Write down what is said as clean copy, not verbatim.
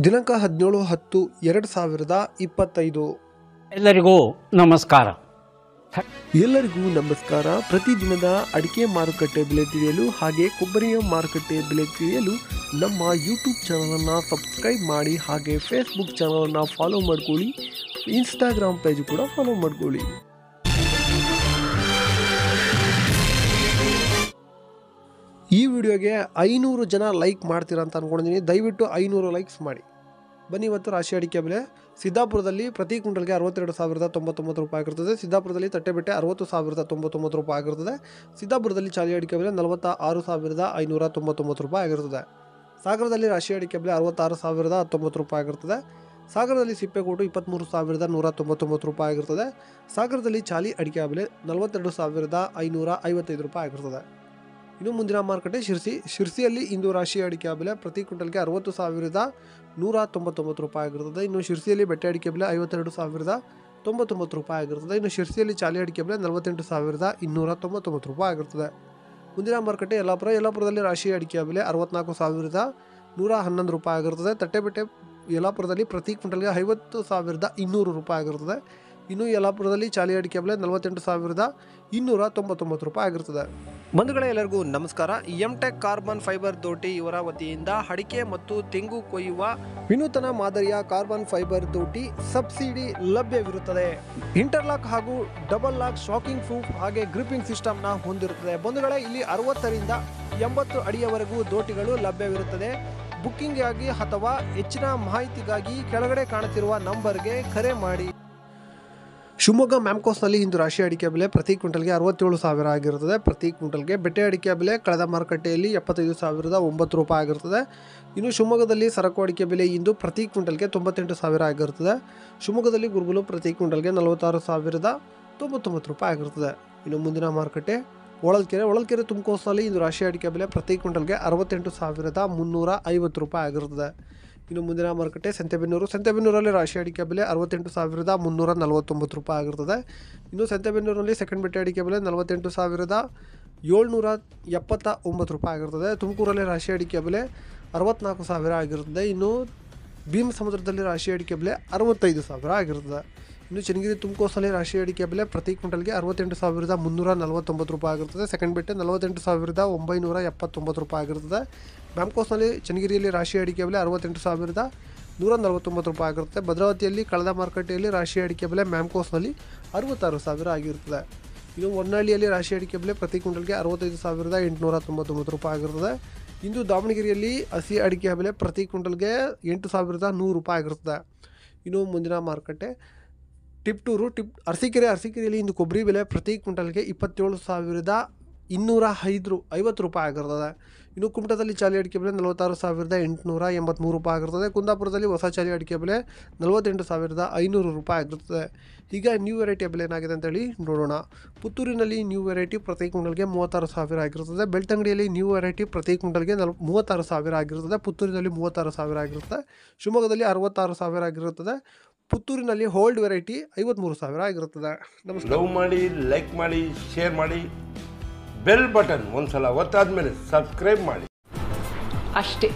ದಿನಾಂಕ 17/10/2025. ಎಲ್ಲರಿಗೂ ನಮಸ್ಕಾರ. ಪ್ರತಿದಿನದ ಅಡಿಕೆ ಮಾರುಕಟ್ಟೆ ಬೆಲೆ ತಿಳಿಯಲು ಹಾಗೆ ಕೊಬ್ಬರಿಯ ಮಾರುಕಟ್ಟೆ ಬೆಲೆ ತಿಳಿಯಲು ನಮ್ಮ ಯೂಟ್ಯೂಬ್ ಚಾನಲನ್ನು ಸಬ್ಸ್ಕ್ರೈಬ್ ಮಾಡಿ, ಹಾಗೆ ಫೇಸ್ಬುಕ್ ಚಾನಲನ್ನು ಫಾಲೋ ಮಾಡ್ಕೊಳ್ಳಿ, ಇನ್ಸ್ಟಾಗ್ರಾಮ್ ಪೇಜ್ ಕೂಡ ಫಾಲೋ ಮಾಡ್ಕೊಳ್ಳಿ. ಈ ವಿಡಿಯೋಗೆ 500 ಜನ ಲೈಕ್ ಮಾಡ್ತೀರಾ ಅಂತ ಅಂದ್ಕೊಂಡಿದ್ದೀನಿ. ದಯವಿಟ್ಟು 500 ಲೈಕ್ಸ್ ಮಾಡಿ. ಬನ್ನಿ, ಇವತ್ತು ರಾಶಿ ಅಡಿಕೆ ಬೆಲೆ ಸಿದ್ದಾಪುರದಲ್ಲಿ ಪ್ರತಿ ಕ್ವಿಂಟಲ್ಗೆ 62,099 ರೂಪಾಯಿ ಆಗಿರ್ತದೆ. ಸಿದ್ದಾಪುರದಲ್ಲಿ ತಟ್ಟೆಬೆಟ್ಟೆ 60,099 ರೂಪಾಯಿ ಆಗಿರ್ತದೆ. ಸಿದ್ದಾಪುರದಲ್ಲಿ ಚಾಲಿ ಅಡಿಕೆ ಬೆಲೆ 46,599 ರೂಪಾಯಿ ಆಗಿರ್ತದೆ. ಸಾಗರದಲ್ಲಿ ರಾಶಿ ಅಡಿಕೆ ಬೆಲೆ 66,019 ರೂಪಾಯಿ ಆಗಿರ್ತದೆ. ಸಾಗರದಲ್ಲಿ ಸಿಪ್ಪೆಕೋಟು 23,199 ರೂಪಾಯಿ ಆಗಿರ್ತದೆ. ಸಾಗರದಲ್ಲಿ ಚಾಲಿ ಅಡಿಕೆ ಬೆಲೆ 42,555 ರೂಪಾಯಿ ಆಗಿರ್ತದೆ. ಇನ್ನು ಮುಂದಿನ ಮಾರುಕಟ್ಟೆ ಶಿರ್ಸಿಯಲ್ಲಿ ಇಂದು ರಾಶಿ ಅಡಿಕೆ ಬೆಲೆ ಪ್ರತಿ ಕ್ವಿಂಟಲ್ಗೆ 60,199 ರೂಪಾಯಿ ಆಗಿರ್ತದೆ. ಇನ್ನು ಶಿರ್ಸಿಯಲ್ಲಿ ಬೆಟ್ಟೆ ಅಡಿಕೆ ಬೆಲೆ 52,099 ರೂಪಾಯಿ ಆಗಿರ್ತದೆ. ಇನ್ನು ಶಿರ್ಸಿಯಲ್ಲಿ ಚಾಲಿ ಅಡಿಕೆ ಬೆಲೆ 48,299 ರೂಪಾಯಿ ಆಗಿರ್ತದೆ. ಮುಂದಿನ ಮಾರುಕಟ್ಟೆ ಯಲ್ಲಾಪುರದಲ್ಲಿ ರಾಶಿ ಅಡಿಕೆ ಬೆಲೆ 64,111 ರೂಪಾಯಿ ಆಗಿರ್ತದೆ. ತಟ್ಟೆಬೆಟ್ಟೆ ಯಲ್ಲಾಪುರದಲ್ಲಿ ಪ್ರತಿ ಕ್ವಿಂಟಲ್ಗೆ 50,200 ರೂಪಾಯಿ ಆಗಿರ್ತದೆ. ಇನ್ನು ಯಲ್ಲಾಪುರದಲ್ಲಿ ಚಾಲಿ ಅಡಿಕೆ ಬೆಲೆ 48,299 ರೂಪಾಯಿ ಆಗಿರ್ತದೆ. ಬಂಧುಗಳೇ, ಎಲ್ಲರಿಗೂ ನಮಸ್ಕಾರ. ಎಂಟೆಕ್ ಕಾರ್ಬನ್ ಫೈಬರ್ ದೋಟಿ ಇವರ ವತಿಯಿಂದ ಅಡಿಕೆ ಮತ್ತು ತೆಂಗು ಕೊಯ್ಯುವ ವಿನೂತನ ಮಾದರಿಯ ಕಾರ್ಬನ್ ಫೈಬರ್ ದೋಟಿ ಸಬ್ಸಿಡಿ ಲಭ್ಯವಿರುತ್ತದೆ. ಇಂಟರ್ಲಾಕ್ ಹಾಗೂ ಡಬಲ್ ಲಾಕ್ ಶಾಕಿಂಗ್ ಪ್ರೂಫ್ ಹಾಗೆ ಗ್ರಿಪ್ಪಿಂಗ್ ಸಿಸ್ಟಮ್ನ ಹೊಂದಿರುತ್ತದೆ. ಬಂಧುಗಳೇ, ಇಲ್ಲಿ 60ರಿಂದ 80 ಅಡಿಯವರೆಗೂ ದೋಟಿಗಳು ಲಭ್ಯವಿರುತ್ತದೆ. ಬುಕ್ಕಿಂಗ್ ಆಗಿ ಅಥವಾ ಹೆಚ್ಚಿನ ಮಾಹಿತಿಗಾಗಿ ಕೆಳಗಡೆ ಕಾಣುತ್ತಿರುವ ನಂಬರ್ಗೆ ಕರೆ ಮಾಡಿ. ಶಿವಮೊಗ್ಗ ಮ್ಯಾಮ್ಕೋಸ್ನಲ್ಲಿ ಇಂದು ರಾಶಿ ಅಡಿಕೆ ಬೆಲೆ ಪ್ರತಿ ಕ್ವಿಂಟಲ್ಗೆ 67,000 ಆಗಿರುತ್ತದೆ. ಪ್ರತಿ ಕ್ವಿಂಟಲ್ಗೆ ಬೆಟ್ಟೆ ಅಡಿಕೆ ಬೆಲೆ ಕಳೆದ ಮಾರುಕಟ್ಟೆಯಲ್ಲಿ 75,009 ರೂಪಾಯಿ ಆಗಿರುತ್ತದೆ. ಇನ್ನು ಶಿವಮೊಗ್ಗದಲ್ಲಿ ಸರಕು ಅಡಿಕೆ ಬೆಲೆ ಇಂದು ಪ್ರತಿ ಕ್ವಿಂಟಲ್ಗೆ 98,000 ಆಗಿರುತ್ತದೆ. ಶಿವಮೊಗ್ಗದಲ್ಲಿ ಗುರುಗುಲು ಪ್ರತಿ ಕ್ವಿಂಟಲ್ಗೆ 46,099 ರೂಪಾಯಿ ಆಗಿರುತ್ತದೆ. ಇನ್ನು ಮುಂದಿನ ಮಾರುಕಟ್ಟೆ ಹೊಳಲ್ಕೆರೆ ತುಮಕೋಸ್ನಲ್ಲಿ ಇಂದು ರಾಶಿ ಅಡಿಕೆ ಬೆಲೆ ಪ್ರತಿ ಕ್ವಿಂಟಲ್ಗೆ 68,350 ರೂಪಾಯಿ ಆಗಿರುತ್ತದೆ. ಇನ್ನು ಮುಂದಿನ ಮಾರುಕಟ್ಟೆ ಸಂತೆಬೆನ್ನೂರಲ್ಲಿ ರಾಶಿ ಅಡಿಕೆ ಬೆಲೆ 68,349 ರೂಪಾಯಿ ಆಗಿರ್ತದೆ. ಇನ್ನು ಸಂತೆಬೆನ್ನೂರಿನಲ್ಲಿ ಸೆಕೆಂಡ್ ಬೆಟ್ಟೆ ಅಡಿಕೆ ಬೆಲೆ 48,779 ರೂಪಾಯಿ ಆಗಿರ್ತದೆ. ತುಮಕೂರಲ್ಲಿ ರಾಶಿ ಅಡಿಕೆ ಬೆಲೆ 64,000 ಆಗಿರ್ತದೆ. ಇನ್ನು ಭೀಮ ಸಮುದ್ರದಲ್ಲಿ ರಾಶಿ ಅಡಿಕೆ ಬೆಲೆ 65,000 ಆಗಿರ್ತದೆ. ಇನ್ನು ಚನ್ನಗಿರಿ ತುಮಕೋಸ್ನಲ್ಲಿ ರಾಶಿ ಅಡಿಕೆ ಬೆಲೆ ಪ್ರತಿ ಕ್ವಿಂಟಲ್ಗೆ 68,349 ರೂಪಾಯಿ ಆಗಿರ್ತದೆ. ಸೆಕೆಂಡ್ ಬೆಟ್ಟೆ 48,979 ರೂಪಾಯಿ ಆಗಿರ್ತದೆ. ಮ್ಯಾಮ್ಕೋಸ್ನಲ್ಲಿ ಚನ್ನಗಿರಿಯಲ್ಲಿ ರಾಶಿ ಅಡಿಕೆ ಬೆಲೆ 68,149 ರೂಪಾಯಿ ಆಗಿರುತ್ತೆ. ಭದ್ರಾವತಿಯಲ್ಲಿ ಕಳೆದ ಮಾರುಕಟ್ಟೆಯಲ್ಲಿ ರಾಶಿ ಅಡಿಕೆ ಬೆಲೆ ಮ್ಯಾಮ್ಕೋಸ್ನಲ್ಲಿ 66,000 ಆಗಿರುತ್ತದೆ. ಇನ್ನು ಹೊನ್ನಳ್ಳಿಯಲ್ಲಿ ರಾಶಿ ಅಡಿಕೆ ಬೆಲೆ ಪ್ರತಿ ಕ್ವಿಂಟಲ್ಗೆ 65,899 ರೂಪಾಯಿ ಆಗಿರ್ತದೆ. ಇಂದು ದಾವಣಗೆರೆಯಲ್ಲಿ ಹಸಿ ಅಡಿಕೆ ಬೆಲೆ ಪ್ರತಿ ಕ್ವಿಂಟಲ್ಗೆ 8,100 ರೂಪಾಯಿ ಆಗಿರ್ತದೆ. ಇನ್ನು ಮುಂದಿನ ಮಾರುಕಟ್ಟೆ ಅರಸೀಕೆರೆಯಲ್ಲಿ ಇಂದು ಕೊಬ್ಬರಿ ಬೆಲೆ ಪ್ರತಿ ಕ್ವಿಂಟಲ್ಗೆ 27,250 ರೂಪಾಯಿ ಆಗಿರ್ತದೆ. ಇನ್ನು ಕುಮಟದಲ್ಲಿ ಚಾಲಿ ಅಡಿಕೆ ಬೆಲೆ 46,883 ರೂಪಾಯಿ ಆಗಿರ್ತದೆ. ಕುಂದಾಪುರದಲ್ಲಿ ಹೊಸ ಚಾಲಿ ಅಡಿಕೆ ಬೆಲೆ 48,500 ರೂಪಾಯಿ ಆಗಿರ್ತದೆ. ಈಗ ನ್ಯೂ ವೆರೈಟಿಯ ಬೆಲೆ ಏನಾಗಿದೆ ಅಂತೇಳಿ ನೋಡೋಣ. ಪುತ್ತೂರಿನಲ್ಲಿ ನ್ಯೂ ವೆರೈಟಿ ಪ್ರತಿ ಕ್ವಿಂಟಲ್ಗೆ 36,000 ಆಗಿರ್ತದೆ. ಬೆಳ್ತಂಗಡಿಯಲ್ಲಿ ನ್ಯೂ ವೆರೈಟಿ ಪ್ರತಿ ಕ್ವಿಂಟಲ್ಗೆ 36,000 ಆಗಿರ್ತದೆ. ಪುತ್ತೂರಿನಲ್ಲಿ 36,000 ಆಗಿರುತ್ತೆ. ಶಿವಮೊಗ್ಗದಲ್ಲಿ 66,000 ಆಗಿರುತ್ತದೆ. ಪುತ್ತೂರಿನಲ್ಲಿ ಹೋಲ್ಡ್ ವೆರೈಟಿ 53,000 ಆಗಿರುತ್ತದೆ. ನಮಸ್ಕಾರ. ಲವ್ ಮಾಡಿ, ಲೈಕ್ ಮಾಡಿ, ಶೇರ್ ಮಾಡಿ, ಬೆಲ್ ಬಟನ್ ಒಂದ್ಸಲ ಒತ್ತಾದ್ಮೇಲೆ ಸಬ್ಸ್ಕ್ರೈಬ್ ಮಾಡಿ ಅಷ್ಟೇ.